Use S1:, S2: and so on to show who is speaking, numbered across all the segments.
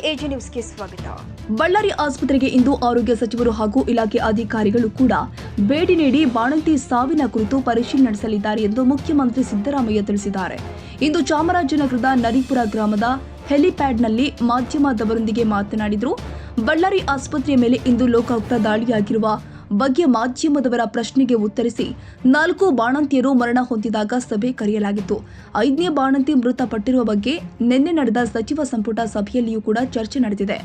S1: AJ ನ್ಯೂಸ್ಗೆ ಸ್ವಾಗತ.
S2: ಬಳ್ಳಾರಿ ಆಸ್ಪತ್ರೆಗೆ ಇಂದು ಆರೋಗ್ಯ ಸಚಿವರು ಹಾಗೂ ಇಲಾಖೆ ಅಧಿಕಾರಿಗಳು ಕೂಡ ಭೇಟಿ ನೀಡಿ ಬಾಣಂತಿ ಸಾವಿನ ಕುರಿತು ಪರಿಶೀಲನೆ ನಡೆಸಲಿದ್ದಾರೆ ಎಂದು ಮುಖ್ಯಮಂತ್ರಿ ಸಿದ್ದರಾಮಯ್ಯ ತಿಳಿಸಿದ್ದಾರೆ. ಇಂದು ಚಾಮರಾಜನಗರದ ನರಿಪುರ ಗ್ರಾಮದ ಹೆಲಿಪ್ಯಾಡ್ನಲ್ಲಿ ಮಾಧ್ಯಮದವರೊಂದಿಗೆ ಮಾತನಾಡಿದರು. ಬಳ್ಳಾರಿ ಆಸ್ಪತ್ರೆಯ ಮೇಲೆ ಇಂದು ಲೋಕಾಯುಕ್ತ ದಾಳಿಯಾಗಿರುವ ಬಗ್ಗೆ ಮಾಧ್ಯಮದವರ ಪ್ರಶ್ನೆಗೆ ಉತ್ತರಿಸಿ 4 ಬಾಣಂತಿಯರು ಮರಣ ಹೊಂದಿದಾಗ ಸಭೆ ಕರೆಯಲಾಗಿತ್ತು. 5ನೇ ಬಾಣಂತಿ ಮೃತಪಟ್ಟಿರುವ ಬಗ್ಗೆ ನಿನ್ನೆ ನಡೆದ ಸಚಿವ ಸಂಪುಟ ಸಭೆಯಲ್ಲಿಯೂ ಕೂಡ ಚರ್ಚೆ ನಡೆದಿದೆ.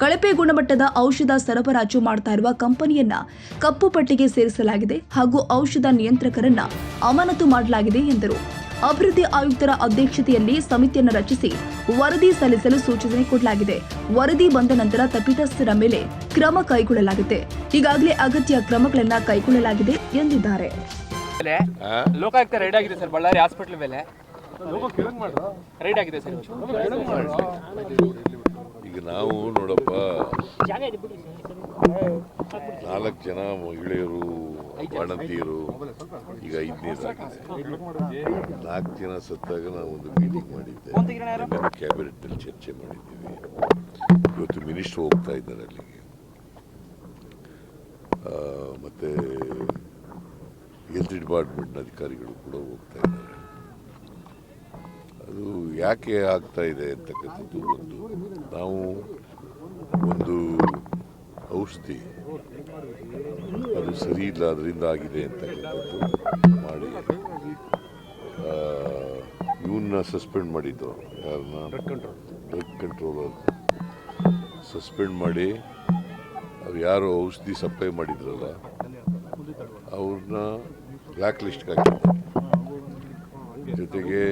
S2: ಕಳಪೆ ಗುಣಮಟ್ಟದ ಔಷಧ ಸರಬರಾಜು ಮಾಡ್ತಾ ಇರುವ ಕಂಪನಿಯನ್ನ ಕಪ್ಪು ಪಟ್ಟಿಗೆ ಸೇರಿಸಲಾಗಿದೆ ಹಾಗೂ ಔಷಧ ನಿಯಂತ್ರಕರನ್ನ ಅಮಾನತು ಮಾಡಲಾಗಿದೆ ಎಂದರು. ಅಭಿವೃದ್ಧಿ ಆಯುಕ್ತರ ಅಧ್ಯಕ್ಷತೆಯಲ್ಲಿ ಸಮಿತಿಯನ್ನು ರಚಿಸಿ ವರದಿ ಸಲ್ಲಿಸಲು ಸೂಚನೆ ಕೊಡಲಾಗಿದೆ. ವರದಿ ಬಂದ ನಂತರ ತಪ್ಪಿತಸ್ಥರ ಮೇಲೆ ಕ್ರಮ ಕೈಗೊಳ್ಳಲಾಗಿದೆ. ಈಗಾಗಲೇ ಅಗತ್ಯ ಕ್ರಮಗಳನ್ನು ಕೈಗೊಳ್ಳಲಾಗಿದೆ ಎಂದಿದ್ದಾರೆ.
S3: ಲೋಕಾಯುಕ್ತ ರೈಡ್ ಆಗಿದೆ ಸರ್, ಬಳ್ಳಾರಿ ಹಾಸ್ಪಿಟಲ್ ಮೇಲೆ ರೈಡ್ ಆಗಿದೆ ಸರ್.
S4: ಈಗ ನಾವು ನೋಡಪ್ಪ 4 ಜನ ಮಹಿಳೆಯರು ಬಾಣಂತಿಯರು ಈಗ 5ನೇದಾಗಿದೆ. 4 ಜನ ಸತ್ತಾಗ ನಾವು ಒಂದು ಮೀಟಿಂಗ್ ಮಾಡಿದ್ದೆ, ಕ್ಯಾಬಿನೆಟ್ನಲ್ಲಿ ಚರ್ಚೆ ಮಾಡಿದ್ದೀವಿ. ಇವತ್ತು ಮಿನಿಸ್ಟರ್ ಹೋಗ್ತಾ ಇದ್ದಾರೆ ಅಲ್ಲಿಗೆ, ಮತ್ತೆ ಹೆಲ್ತ್ ಡಿಪಾರ್ಟ್ಮೆಂಟ್ನ ಅಧಿಕಾರಿಗಳು ಕೂಡ ಹೋಗ್ತಾ ಇದ್ದಾರೆ. ಅದು ಯಾಕೆ ಆಗ್ತಾ ಇದೆ ಅಂತಕ್ಕಂಥದ್ದು ನಾವು ಒಂದು ಔಷಧಿ ಅದು ಸರಿ ಇಲ್ಲ, ಅದರಿಂದ ಆಗಿದೆ ಅಂತಕ್ಕಂಥದ್ದು ಮಾಡಿ ಇವನ್ನ ಸಸ್ಪೆಂಡ್ ಮಾಡಿದ್ದು, ಯಾರನ್ನ ಡ್ರಗ್ ಕಂಟ್ರೋಲರ್ ಸಸ್ಪೆಂಡ್ ಮಾಡಿ ಅವ್ರು ಯಾರು ಔಷಧಿ ಸಪ್ಲೈ ಮಾಡಿದ್ರಲ್ಲ ಅವ್ರನ್ನ ಬ್ಲ್ಯಾಕ್ ಲಿಸ್ಟ್ಗೆ ಹಾಕಿದ್ದಾರೆ. ಜೊತೆಗೆ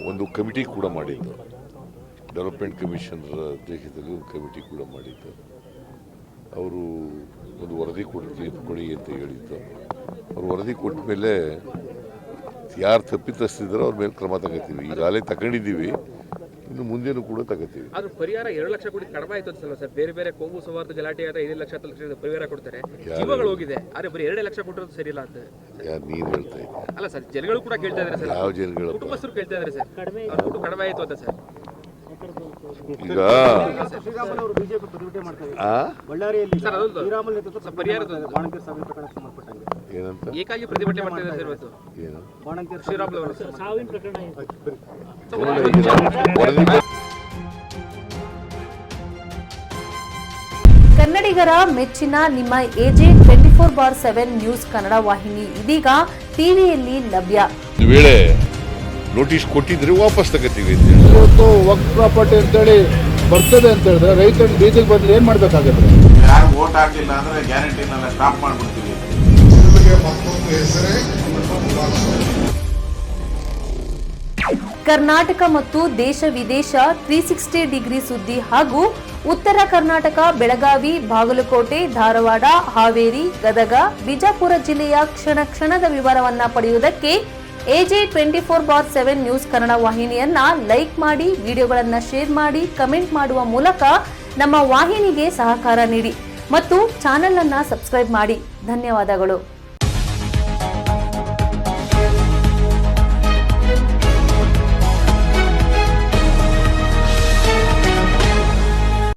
S4: ಒಂದು ಕಮಿಟಿ ಕೂಡ ಮಾಡಿದ್ದು, ಡೆವಲಪ್ಮೆಂಟ್ ಕಮಿಷನರ್ ಅಧ್ಯಕ್ಷತೆಯಲ್ಲಿ ಒಂದು ಕಮಿಟಿ ಕೂಡ ಮಾಡಿದ್ದು. ಅವರು ಒಂದು ವರದಿ ಕೊಡಿ ಅಂತ ಹೇಳಿದ್ದು. ಅವ್ರು ವರದಿ ಕೊಟ್ಟ ಮೇಲೆ ಯಾರು ತಪ್ಪಿತಸ್ಥಿದ್ದಾರೋ ಅವ್ರ ಮೇಲೆ ಕ್ರಮ ತಗೋತೀವಿ. ಈಗಾಗಲೇ ತಗೊಂಡಿದ್ದೀವಿ, ಇನ್ನು ಮುಂದೇನು ಕೂಡ ತಗೋತೀವಿ.
S3: ಅದು ಪರಿಹಾರ 2 ಲಕ್ಷ ಕೋಟಿ ಕಡಿಮೆ ಆಯ್ತು ಅನ್ಸಲ್ಲ ಸರ್? ಬೇರೆ ಬೇರೆ ಕೋಮು ಸೌಹಾರ್ದ ಗಲಾಟೆ ಆದ್ರೆ 5 ಲಕ್ಷ 10 ಲಕ್ಷ ಪರಿಹಾರ ಕೊಡ್ತಾರೆ, ಜೀವಗಳು ಹೋಗಿದೆ. ಆದ್ರೆ ಬರೀ 2 ಲಕ್ಷ ಕೊಟ್ಟಿರೋದು ಸರಿ ಇಲ್ಲ ಅಂತ
S4: ಯಾರು ನೀನು ಹೇಳ್ತಾ ಇದ್ದೀವಿ?
S3: ಅಲ್ಲ ಸರ್, ಜನಗಳು ಕೂಡ ಕೇಳ್ತಾ ಇದ್ದಾರೆ ಸರ್.
S4: ಯಾವ ಜನಗಳು?
S3: ಕುಟುಂಬಸ್ಥರು ಕೇಳ್ತಾ ಇದ್ದಾರೆ ಸರ್, ದುಡ್ಡು ಕಡಿಮೆ ಆಯ್ತು ಅಂತ ಸರ್.
S4: ಈಗ ಏನಂತ
S3: ಏಕಾಗಿ ಪ್ರತಿಭಟನೆ ಮಾಡ್ತಾ ಇದ್ದಾರೆ ಸರ್ ಇವತ್ತು. ಶ್ರೀರಾಮುಲು ಅವರು
S5: ಕನ್ನಡಿಗರ ಮೆಚ್ಚಿನ ನಿಮ್ಮ ಎಜೆ 24/7 ನ್ಯೂಸ್ ಕನ್ನಡ ವಾಹಿನಿ ಇದೀಗ ಟಿವಿಯಲ್ಲಿ ಲಭ್ಯ.
S4: ವೇಳೆ ನೋಟಿಸ್ ಕೊಟ್ಟಿದ್ರೆ ವಾಪಸ್ ತಗೋತೀವಿ.
S6: ಇವತ್ತು ವಕ್ಫ್ ಪ್ರಾಪರ್ಟಿ ಅಂತೇಳಿ ಬರ್ತದೆ ಅಂತ ಹೇಳಿದ್ರೆ ರೈತರು ಬೀದಿಗೆ ಬದಲು ಏನ್ ಮಾಡ್ಬೇಕಾಗುತ್ತೆ?
S7: ಯಾರು ವೋಟ್ ಹಾಕಲಿಲ್ಲ ಅಂದ್ರೆ ಗ್ಯಾರಂಟಿನೆಲ್ಲ ಸ್ಟಾಪ್ ಮಾಡ್ಬಿಡ್ತೀವಿ.
S5: ಕರ್ನಾಟಕ ಮತ್ತು ದೇಶ ವಿದೇಶ 360 ಡಿಗ್ರಿ ಸುದ್ದಿ ಹಾಗೂ ಉತ್ತರ ಕರ್ನಾಟಕ, ಬೆಳಗಾವಿ, ಬಾಗಲಕೋಟೆ, ಧಾರವಾಡ, ಹಾವೇರಿ, ಗದಗ, ಬಿಜಾಪುರ ಜಿಲ್ಲೆಯ ಕ್ಷಣ ಕ್ಷಣದ ವಿವರವನ್ನ ಪಡೆಯುವುದಕ್ಕೆ ಎಜೆ 24/7 ನ್ಯೂಸ್ ಕನ್ನಡ ವಾಹಿನಿಯನ್ನ ಲೈಕ್ ಮಾಡಿ, ವಿಡಿಯೋಗಳನ್ನ ಶೇರ್ ಮಾಡಿ, ಕಮೆಂಟ್ ಮಾಡುವ ಮೂಲಕ ನಮ್ಮ ವಾಹಿನಿಗೆ ಸಹಕಾರ ನೀಡಿ ಮತ್ತು ಚಾನೆಲ್ ಅನ್ನ ಸಬ್ಸ್ಕ್ರೈಬ್ ಮಾಡಿ. ಧನ್ಯವಾದಗಳು.